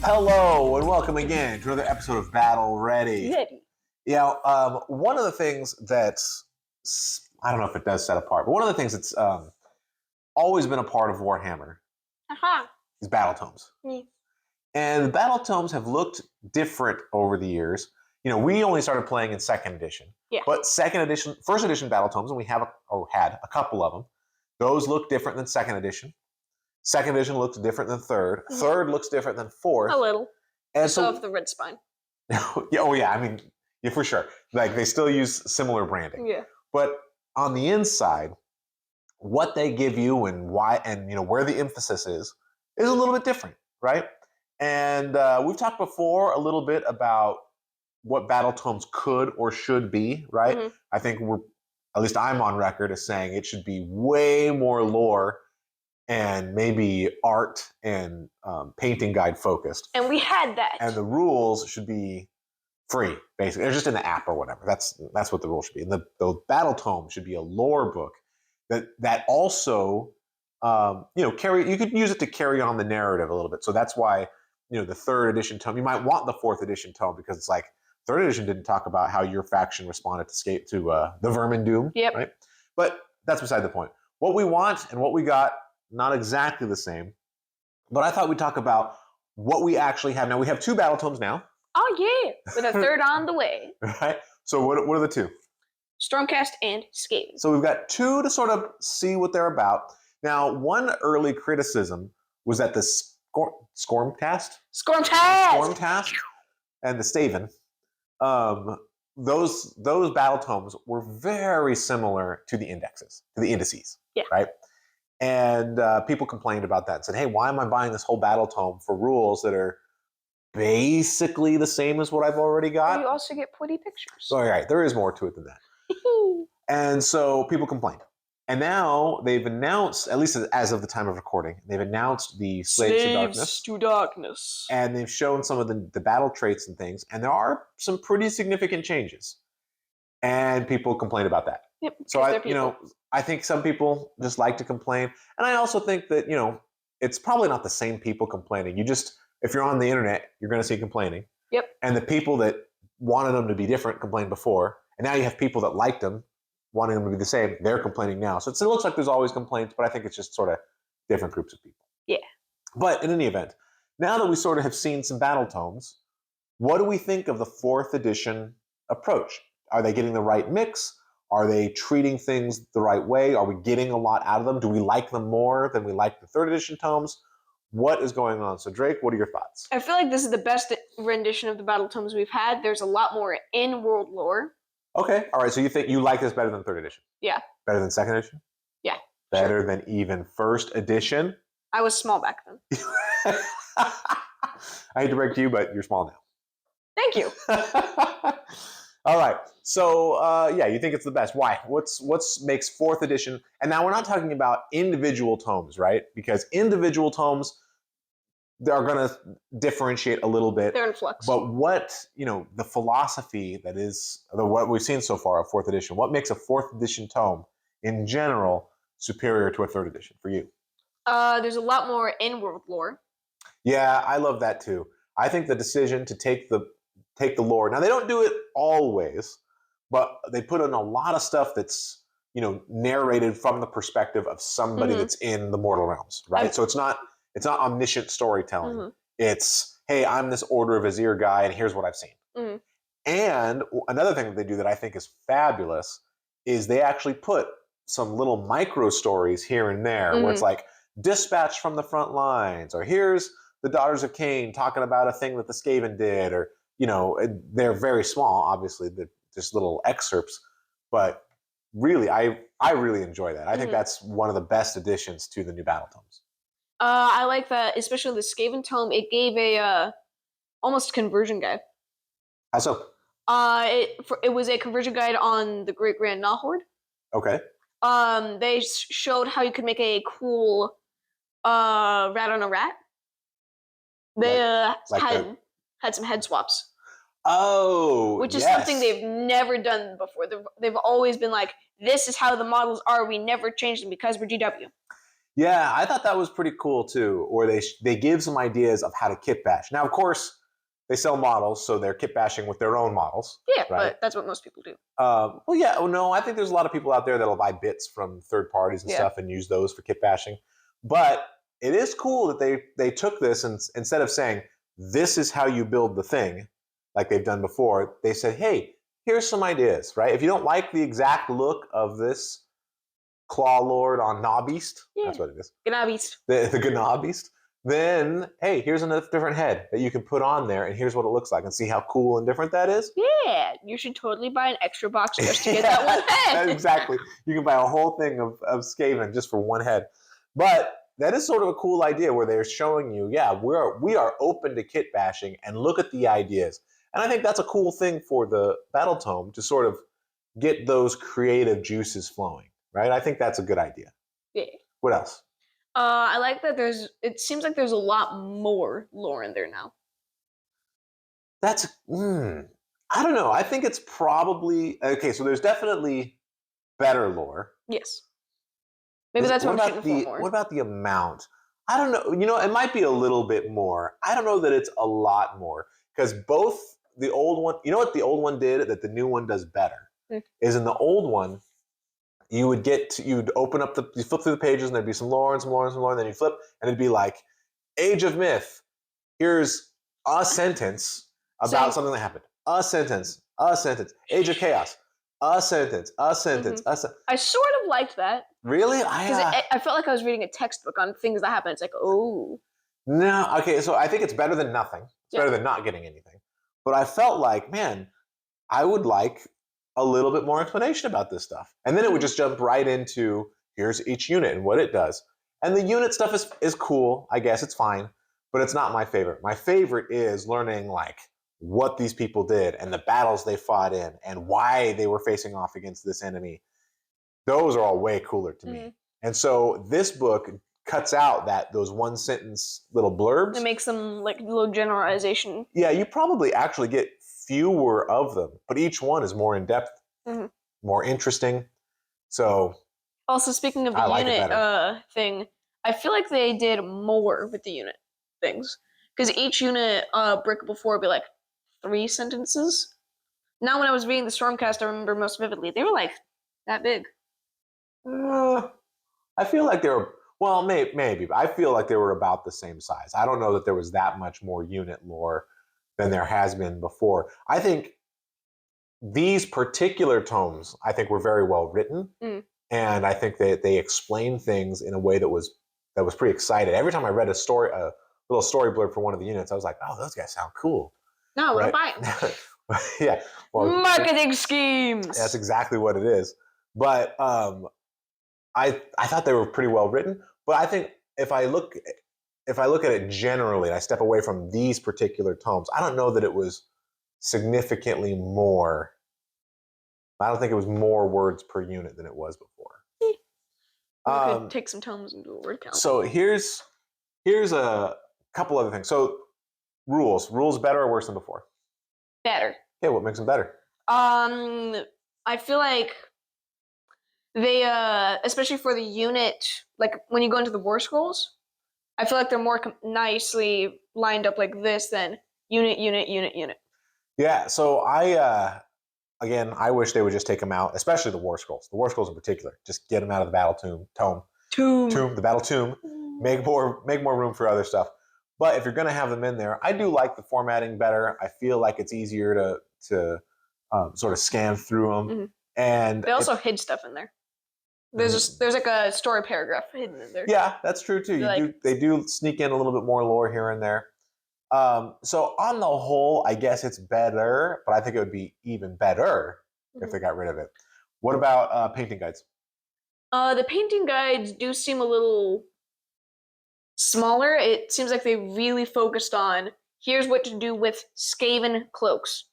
Hello and welcome again to another episode of Battle Ready. Yeah, one of the things that's, I don't know if it does set apart, but one of the things that's always been a part of Warhammer is Battletomes. And Battletomes have looked different over the years. You know, we only started playing in 2nd edition. Yeah. But 2nd edition, 1st edition Battletomes, and we have had a couple of them, those look different than 2nd edition. 2nd edition looks different than 3rd. 3rd looks different than 4th. A little. And so of the red spine. Yeah, for sure. Like, they still use similar branding. Yeah. But on the inside, what they give you and why, and where the emphasis is a little bit different, right? And we've talked before a little bit about what Battletomes could or should be, right? Mm-hmm. I think at least I'm on record as saying it should be way more lore and maybe art and painting guide focused. And we had that. And the rules should be free, basically. They're just in the app or whatever. That's what the rules should be. And the Battletome should be a lore book that also you could use it to carry on the narrative a little bit. So that's why the 3rd edition tome, you might want the 4th edition tome, because it's like 3rd edition didn't talk about how your faction responded to the Vermin Doom. Yep. Right? But that's beside the point. What we want and what we got, not exactly the same. But I thought we'd talk about what we actually have now. We have 2 Battletomes now. Oh yeah, with a 3rd on the way. Right. So what are the 2? Stormcast and Skaven. So we've got 2 to sort of see what they're about. Now, one early criticism was that the Stormcast and the Skaven, those Battletomes were very similar to the indices. Yeah. Right. And people complained about that and said, hey, why am I buying this whole Battletome for rules that are basically the same as what I've already got? You also get pretty pictures. All right, there is more to it than that. And so people complained. And now they've announced, at least as of the time of recording, they've announced the Slaves to Darkness. And they've shown some of the battle traits and things. And there are some pretty significant changes. And people complain about that. Yep. So I think some people just like to complain. And I also think that, it's probably not the same people complaining. If you're on the internet, you're going to see complaining. Yep. And the people that wanted them to be different complained before. And now you have people that liked them, wanting them to be the same. They're complaining now. So it looks like there's always complaints, but I think it's just sort of different groups of people. Yeah. But in any event, now that we sort of have seen some Battletomes, what do we think of the 4th edition approach? Are they getting the right mix? Are they treating things the right way? Are we getting a lot out of them? Do we like them more than we like the 3rd edition tomes? What is going on? So Drake, what are your thoughts? I feel like this is the best rendition of the Battletomes we've had. There's a lot more in-world lore. Okay. All right. So you think you like this better than 3rd edition? Yeah. Better than 2nd edition? Yeah. Better than even 1st edition? I was small back then. I hate to break to you, but you're small now. Thank you. All right. So, you think it's the best. Why? What's makes 4th edition? And now we're not talking about individual tomes, right? Because individual tomes, they're going to differentiate a little bit. They're in flux. But what, the philosophy that is what we've seen so far of 4th edition, what makes a 4th edition tome in general superior to a 3rd edition for you? There's a lot more in-world lore. Yeah, I love that too. I think the decision to take the lore. Now, they don't do it always, but they put in a lot of stuff that's, narrated from the perspective of somebody that's in the mortal realms, right? So it's not omniscient storytelling. Mm-hmm. It's, hey, I'm this Order of Vizier guy, and here's what I've seen. Mm-hmm. And another thing that they do that I think is fabulous is they actually put some little micro stories here and there where it's like, dispatch from the front lines, or here's the Daughters of Cain talking about a thing that the Skaven did, or they're very small, obviously, they're just little excerpts, but really, I really enjoy that. I think that's one of the best additions to the new Battletomes. I like that, especially the Skaven tome. It gave a almost conversion guide. How so? It was a conversion guide on the Great Grand Nahord. Okay. They showed how you could make a cool rat on a rat. They had some head swaps. Oh, which is something they've never done before. They've always been like, this is how the models are. We never change them because we're GW. Yeah, I thought that was pretty cool too. Or they give some ideas of how to kit bash. Now, of course, they sell models, so they're kit bashing with their own models. Yeah, right? but that's what most people do. Well, yeah. Oh no, I think there's a lot of people out there that'll buy bits from third parties and stuff and use those for kit bashing. But it is cool that they took this and instead of saying this is how you build the thing, like they've done before, they said, hey, here's some ideas, right? If you don't like the exact look of this Claw Lord on Gnabeast, that's what it is. Gnabeast. The Gnabeast. Then, hey, here's a different head that you can put on there, and here's what it looks like, and see how cool and different that is. Yeah, you should totally buy an extra box just to get that one head. Exactly. You can buy a whole thing of Skaven just for one head. But that is sort of a cool idea where they're showing you, yeah, we are open to kit bashing, and look at the ideas. And I think that's a cool thing for the Battletome to sort of get those creative juices flowing, right? I think that's a good idea. Yeah. What else? I like that it seems like there's a lot more lore in there now. That's, I don't know. I think it's probably, okay, so there's definitely better lore. Yes. Maybe that's what I'm shooting for more. What about the amount? I don't know. You know, it might be a little bit more. I don't know that it's a lot more because both the old one, you know what the old one did that the new one does better is in the old one, you'd open up you flip through the pages and there'd be some lore and some lore and some lore, and then you flip and it'd be like Age of Myth. Here's a sentence about something that happened. A sentence. Age of Chaos. A sentence. A sentence. I sort of liked that. Really? I felt like I was reading a textbook on things that happen. It's like, oh. No, okay, so I think it's better than nothing. It's better than not getting anything. But I felt like, man, I would like a little bit more explanation about this stuff. And then it would just jump right into here's each unit and what it does. And the unit stuff is cool, I guess, it's fine, but it's not my favorite. My favorite is learning like what these people did and the battles they fought in and why they were facing off against this enemy. Those are all way cooler to me. And so this book cuts out those one sentence little blurbs. It makes them like little generalization. Yeah, you probably actually get fewer of them, but each one is more in depth, more interesting. So also, speaking of the unit thing, I feel like they did more with the unit things because each unit breakable 4 would be like 3 sentences. Now, when I was reading the Stormcast, I remember most vividly they were like that big. I feel like they were, well, maybe, but I feel like they were about the same size. I don't know that there was that much more unit lore than there has been before. I think these particular tomes, I think, were very well written, and I think that they explained things in a way that was pretty exciting. Every time I read a little story blurb for one of the units, I was like, "Oh, those guys sound cool." No, we're buying. Yeah, well, marketing schemes. That's exactly what it is. But I thought they were pretty well written. But I think if I look at it generally, and I step away from these particular tomes, I don't know that it was significantly more. I don't think it was more words per unit than it was before. We could take some tomes and do a word count. So here's a couple other things. So rules better or worse than before? Better. Okay, what makes them better? I feel like they, especially for the unit, like when you go into the war scrolls, I feel like they're more nicely lined up like this than unit. Yeah, so I wish they would just take them out, especially the war scrolls. The war scrolls in particular, just get them out of the Battletome. The Battletome. Make more room for other stuff. But if you're going to have them in there, I do like the formatting better. I feel like it's easier to sort of scan through them. And they also hid stuff in there. There's like a story paragraph hidden in there. Yeah, that's true too. They do sneak in a little bit more lore here and there. So on the whole, I guess it's better, but I think it would be even better if they got rid of it. What about painting guides? The painting guides do seem a little smaller. It seems like they really focused on here's what to do with Skaven cloaks.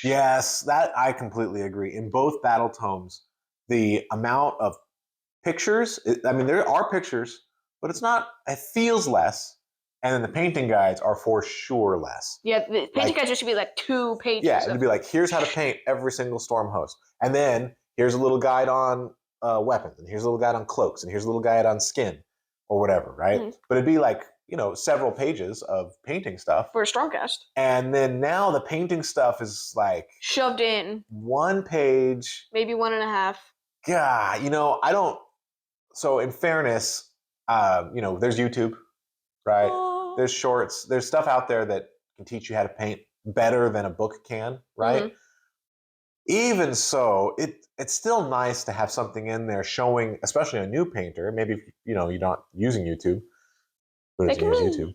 Yes, that I completely agree. In both Battletomes, the amount of pictures, there are pictures, but it feels less. And then the painting guides are for sure less. Yeah, the painting guides should be like 2 pages. Yeah, it'd be like, here's how to paint every single storm host. And then here's a little guide on weapons, and here's a little guide on cloaks, and here's a little guide on skin. or whatever, right? Mhm. But it'd be like, several pages of painting stuff. For a Stormcast. And then now the painting stuff is like shoved in. 1 page. Maybe 1.5. God, I don't. So in fairness, there's YouTube, right? Oh. There's shorts. There's stuff out there that can teach you how to paint better than a book can, right? Mhm. Even so, it's still nice to have something in there showing, especially a new painter. Maybe you're not using YouTube, but it's YouTube.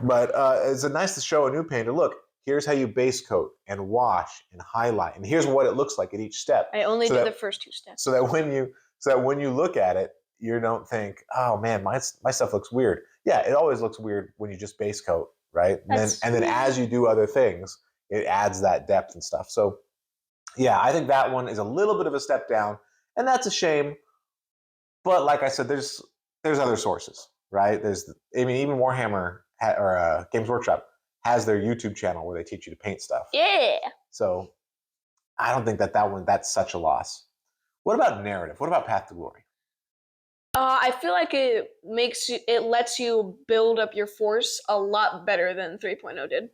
But it's nice to show a new painter. Look, here's how you base coat and wash and highlight, and here's what it looks like at each step. I only did the first 2 steps. So that when you look at it, you don't think, oh man, my stuff looks weird. Yeah, it always looks weird when you just base coat, right? And then as you do other things, it adds that depth and stuff. So yeah, I think that one is a little bit of a step down, and that's a shame. But like I said, there's other sources, right? Even Warhammer or Games Workshop has their YouTube channel where they teach you to paint stuff. Yeah. So I don't think that's such a loss. What about narrative? What about Path to Glory? I feel like it lets you build up your force a lot better than 3.0 did.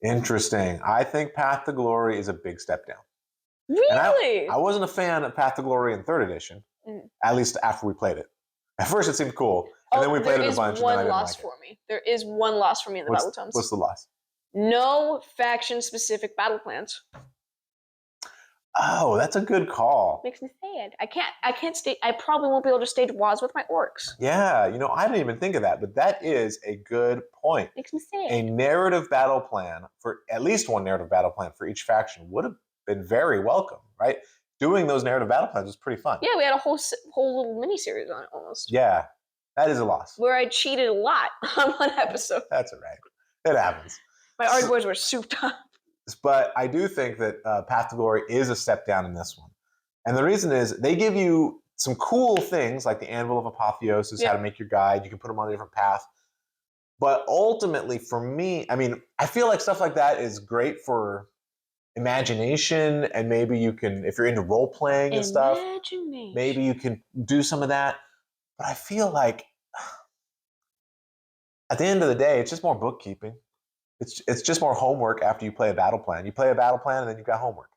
Interesting. I think Path to Glory is a big step down. Really? I wasn't a fan of Path to Glory in 3rd edition, at least after we played it. At first it seemed cool, and then we played it a bunch, and then I didn't like it. There is one loss for me in the Battletomes. What's the loss? No faction-specific battle plans. Oh, that's a good call. Makes me sad. I can't stage. I probably won't be able to stage WAS with my orcs. Yeah, I didn't even think of that, but that is a good point. Makes me sad. A narrative battle plan for at least one narrative battle plan for each faction would have been very welcome, right? Doing those narrative battle plans was pretty fun. Yeah, we had a whole little mini series on it almost. Yeah, that is a loss. Where I cheated a lot on one episode. That's all right. It happens. My ARG boys were souped up. But I do think that Path to Glory is a step down in this one. And the reason is they give you some cool things like the Anvil of Apotheosis, how to make your guide. You can put them on a different path. But ultimately, for me, I feel like stuff like that is great for imagination, and maybe you can, if you're into role playing and stuff, maybe you can do some of that. But I feel like at the end of the day, it's just more bookkeeping. It's just more homework after you play a battle plan. You play a battle plan, and then you've got homework.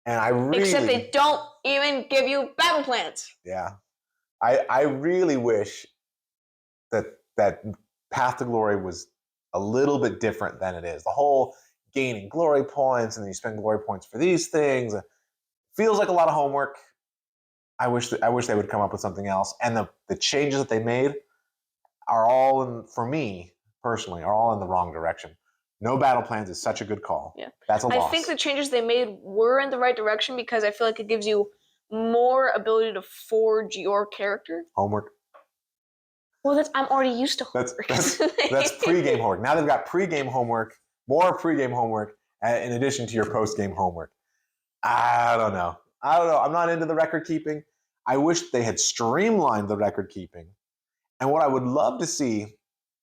And except they don't even give you battle plans. Yeah, I really wish that Path to Glory was a little bit different than it is. The whole gaining glory points, and then you spend glory points for these things. Feels like a lot of homework. I wish they would come up with something else. And the changes that they made are all, for me personally, are all in the wrong direction. No battle plans is such a good call. Yeah. That's a loss. I think the changes they made were in the right direction because I feel like it gives you more ability to forge your character. Homework. Well, I'm already used to homework. That's pre-game homework. Now they've got pre-game homework, more pre-game homework, in addition to your post-game homework. I don't know. I'm not into the record keeping. I wish they had streamlined the record keeping. And what I would love to see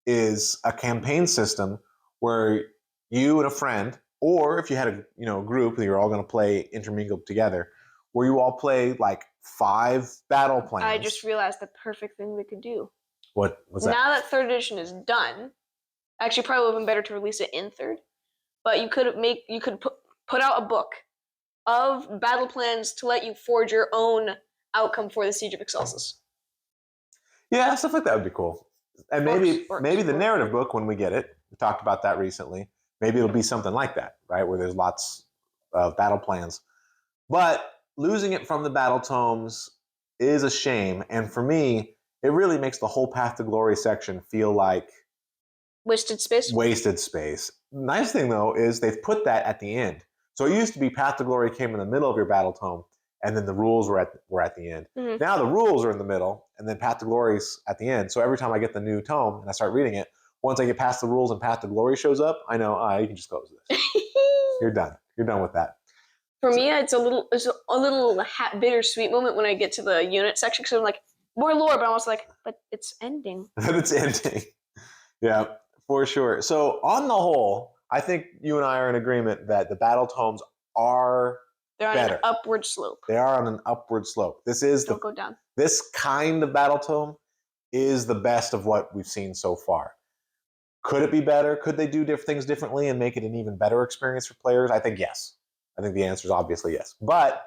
is a campaign system where you and a friend, or if you had a group that you're all going to play intermingled together, where you all play like 5 battle plans. I just realized the perfect thing we could do. What was that? Now that 3rd edition is done, actually probably would have been better to release it in 3rd. But you could put out a book of battle plans to let you forge your own outcome for the Siege of Excelsis. Yeah, stuff like that would be cool. And maybe the narrative book, when we get it, we talked about that recently, maybe it'll be something like that, right? Where there's lots of battle plans. But losing it from the Battletomes is a shame. And for me, it really makes the whole Path to Glory section feel like wasted space. Wasted space. Nice thing, though, is they've put that at the end. So it used to be Path to Glory came in the middle of your Battletome, and then the rules were at the end. Mm-hmm. Now the rules are in the middle, and then Path to Glory's at the end. So every time I get the new tome and I start reading it, once I get past the rules and Path to Glory shows up, I know you can just close this. You're done. You're done with that. For me, it's a little bittersweet moment when I get to the unit section because I'm like, more lore, but I'm also like, but it's ending. But it's ending. Yeah, for sure. So on the whole, I think you and I are in agreement that the Battletomes are They're on better. An upward slope. They are on an upward slope. This is Don't go down. This kind of Battletome is the best of what we've seen so far. Could it be better? Could they do things differently and make it an even better experience for players? I think yes. I think the answer is obviously yes. But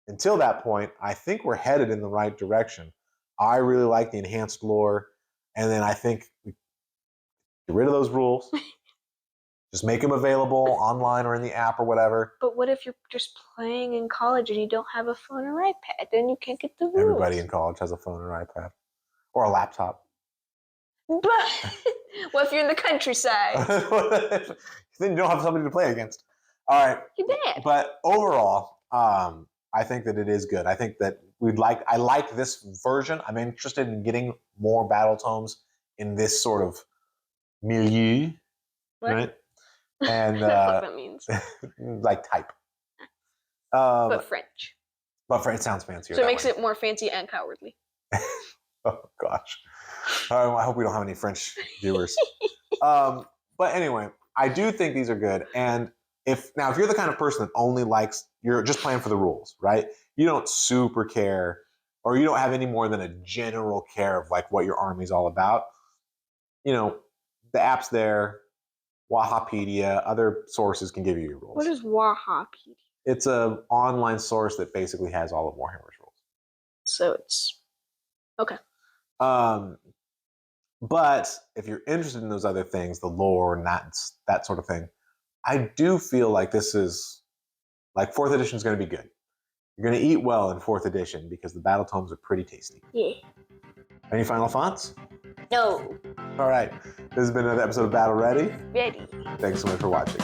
until that point, I think we're headed in the right direction. I really like the enhanced lore, and then I think we get rid of those rules. Just make them available online or in the app or whatever. But what if you're just playing in college and you don't have a phone or iPad? Then you can't get the rules. Everybody in college has a phone or iPad. Or a laptop. But what if you're in the countryside? Then you don't have somebody to play against. All right. You bet. But overall, I think that it is good. I think that I like this version. I'm interested in getting more Battletomes in this sort of milieu. What? Right? And what that means. like type. But French. But it sounds fancier. So it makes it more fancy and cowardly. Oh gosh. I hope we don't have any French viewers. But anyway, I do think these are good. And if you're the kind of person that only likes, you're just playing for the rules, right? You don't super care, or you don't have any more than a general care of like what your army's all about. The app's there, Wahapedia, other sources can give you your rules. What is Wahapedia? It's an online source that basically has all of Warhammer's rules. So it's okay. But if you're interested in those other things, the lore and that sort of thing, I do feel like this is like 4th edition is going to be good. You're going to eat well in 4th edition because the Battletomes are pretty tasty. Yeah. Any final thoughts? No. All right. This has been another episode of Battle Ready. Ready. Thanks so much for watching.